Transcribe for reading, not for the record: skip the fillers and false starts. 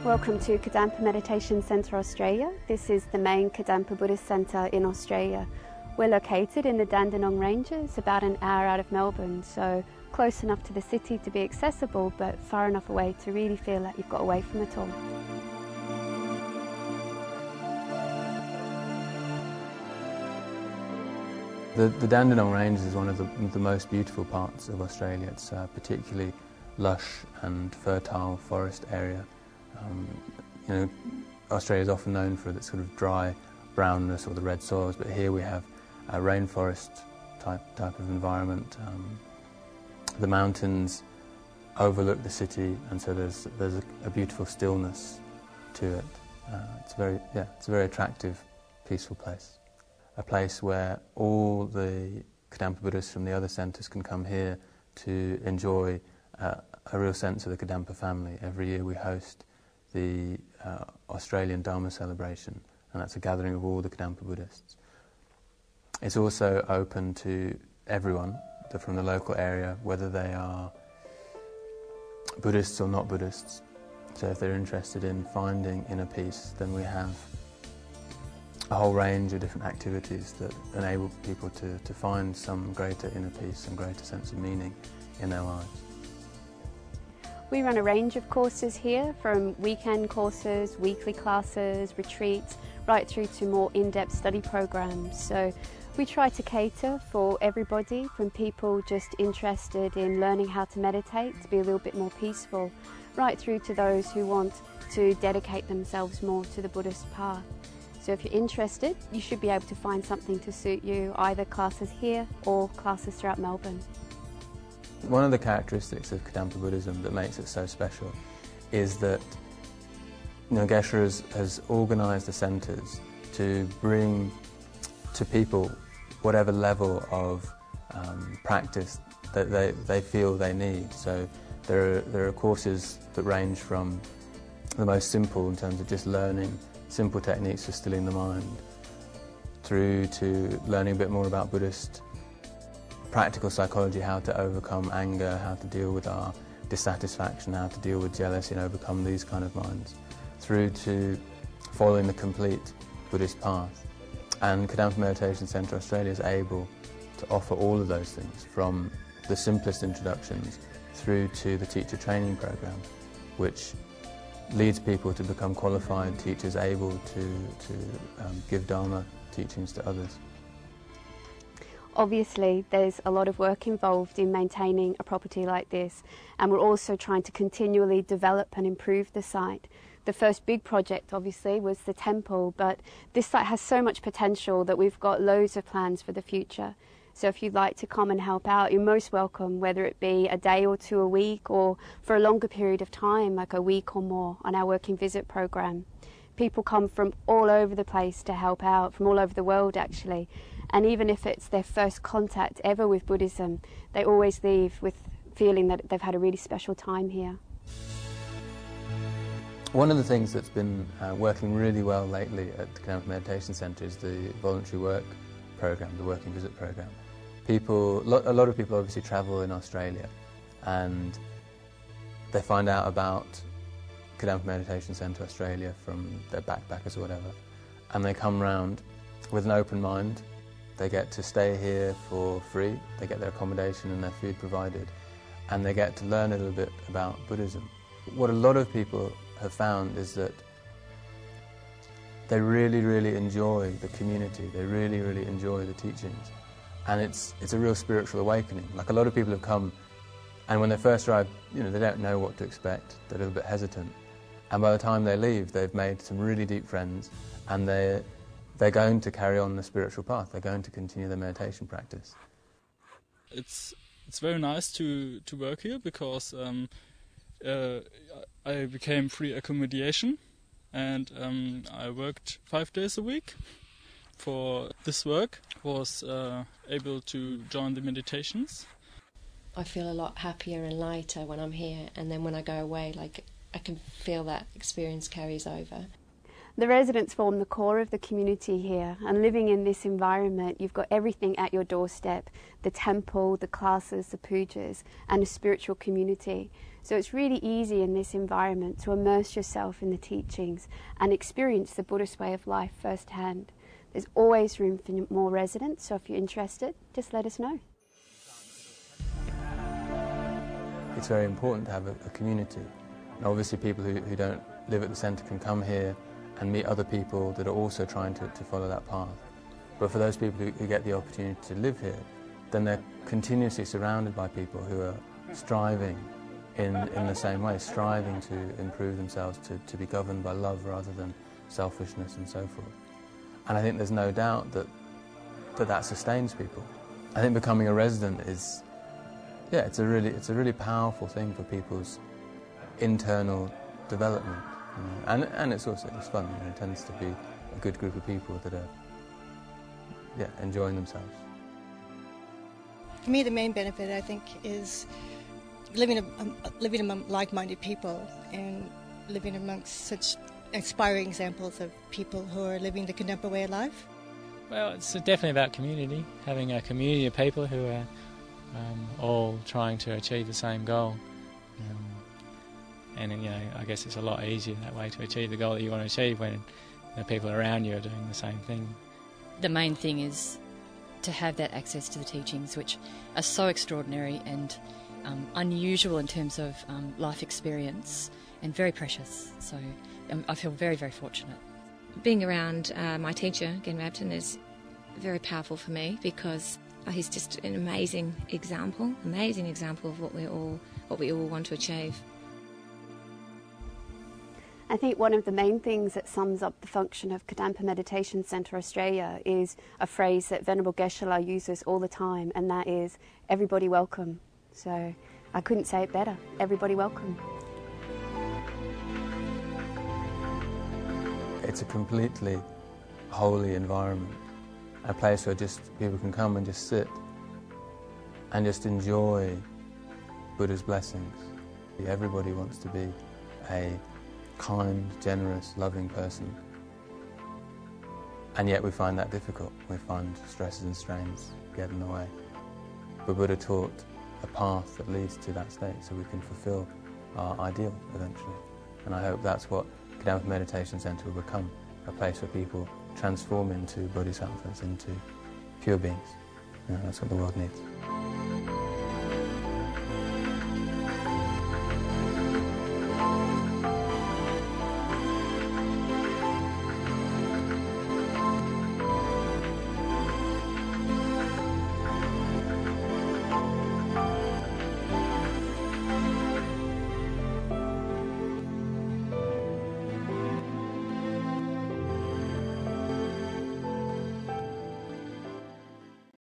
Welcome to Kadampa Meditation Centre Australia. This is the main Kadampa Buddhist centre in Australia. We're located in the Dandenong Ranges, about an hour out of Melbourne, so close enough to the city to be accessible, but far enough away to really feel like you've got away from it all. The Dandenong Ranges is one of the most beautiful parts of Australia. It's a particularly lush and fertile forest area. Australia is often known for its sort of dry brownness or the red soils, but here we have a rainforest type of environment. The mountains overlook the city, and so there's a beautiful stillness to it. It's a very attractive, peaceful place. A place where all the Kadampa Buddhists from the other centres can come here to enjoy a real sense of the Kadampa family. Every year we host the Australian Dharma celebration, and that's a gathering of all the Kadampa Buddhists. It's also open to everyone from the local area, whether they are Buddhists or not Buddhists. So if they're interested in finding inner peace, then we have a whole range of different activities that enable people to find some greater inner peace and greater sense of meaning in their lives. We run a range of courses here, from weekend courses, weekly classes, retreats, right through to more in-depth study programs. So we try to cater for everybody, from people just interested in learning how to meditate, to be a little bit more peaceful, right through to those who want to dedicate themselves more to the Buddhist path. So if you're interested, you should be able to find something to suit you, either classes here or classes throughout Melbourne. One of the characteristics of Kadampa Buddhism that makes it so special is that Geshe has organised the centres to bring to people whatever level of practice that they feel they need. So there are courses that range from the most simple in terms of just learning simple techniques for stilling the mind, through to learning a bit more about Buddhist practical psychology, how to overcome anger, how to deal with our dissatisfaction, how to deal with jealousy and overcome these kind of minds, through to following the complete Buddhist path. And Kadampa Meditation Centre Australia is able to offer all of those things, from the simplest introductions through to the teacher training program, which leads people to become qualified teachers able to give Dharma teachings to others. Obviously, there's a lot of work involved in maintaining a property like this, and we're also trying to continually develop and improve the site. The first big project, obviously, was the temple, but this site has so much potential that we've got loads of plans for the future. So if you'd like to come and help out, you're most welcome, whether it be a day or two a week, or for a longer period of time, like a week or more, on our working visit program. People come from all over the place to help out, from all over the world actually. And even if it's their first contact ever with Buddhism, they always leave with feeling that they've had a really special time here. One of the things that's been working really well lately at the Kadampa Meditation Centre is the voluntary work program, the working visit program. A lot of people obviously travel in Australia, and they find out about Kadampa Meditation Centre Australia from their backpackers or whatever, and they come round with an open mind. They get to stay here for free, they get their accommodation and their food provided, and they get to learn a little bit about Buddhism. What a lot of people have found is that they really, really enjoy the community, they really, really enjoy the teachings, and it's a real spiritual awakening. Like, a lot of people have come, and when they first arrive, they don't know what to expect, they're a little bit hesitant, and by the time they leave, they've made some really deep friends, and they're going to carry on the spiritual path. They're going to continue their meditation practice. It's very nice to work here because I became free accommodation, and I worked 5 days a week. For this work, was able to join the meditations. I feel a lot happier and lighter when I'm here, and then when I go away, I can feel that experience carries over. The residents form the core of the community here, and living in this environment, you've got everything at your doorstep: the temple, the classes, the pujas, and a spiritual community. So it's really easy in this environment to immerse yourself in the teachings and experience the Buddhist way of life firsthand. There's always room for more residents, so if you're interested, just let us know. It's very important to have a community. And obviously people who don't live at the centre can come here and meet other people that are also trying to follow that path. But for those people who get the opportunity to live here, then they're continuously surrounded by people who are striving in the same way, striving to improve themselves, to be governed by love rather than selfishness and so forth. And I think there's no doubt that sustains people. I think becoming a resident is, yeah, it's a really powerful thing for people's internal development. And it's also fun. It tends to be a good group of people that are enjoying themselves. For me, the main benefit, I think, is living among like-minded people and living amongst such inspiring examples of people who are living the Kadampa way of life. Well, it's definitely about community, having a community of people who are all trying to achieve the same goal. And I guess it's a lot easier that way to achieve the goal that you want to achieve when the people around you are doing the same thing. The main thing is to have that access to the teachings, which are so extraordinary and unusual in terms of life experience and very precious. So I feel very, very fortunate. Being around my teacher, Gen Rabton, is very powerful for me because he's just an amazing example of what we all want to achieve. I think one of the main things that sums up the function of Kadampa Meditation Centre Australia is a phrase that Venerable Geshe-la uses all the time, and that is, everybody welcome. So I couldn't say it better, everybody welcome. It's a completely holy environment, a place where just people can come and just sit and just enjoy Buddha's blessings. Everybody wants to be a kind, generous, loving person. And yet we find that difficult. We find stresses and strains get in the way. But Buddha taught a path that leads to that state so we can fulfill our ideal eventually. And I hope that's what Kadampa Meditation Centre will become, a place where people transform into bodhisattvas, into pure beings. That's what the world needs.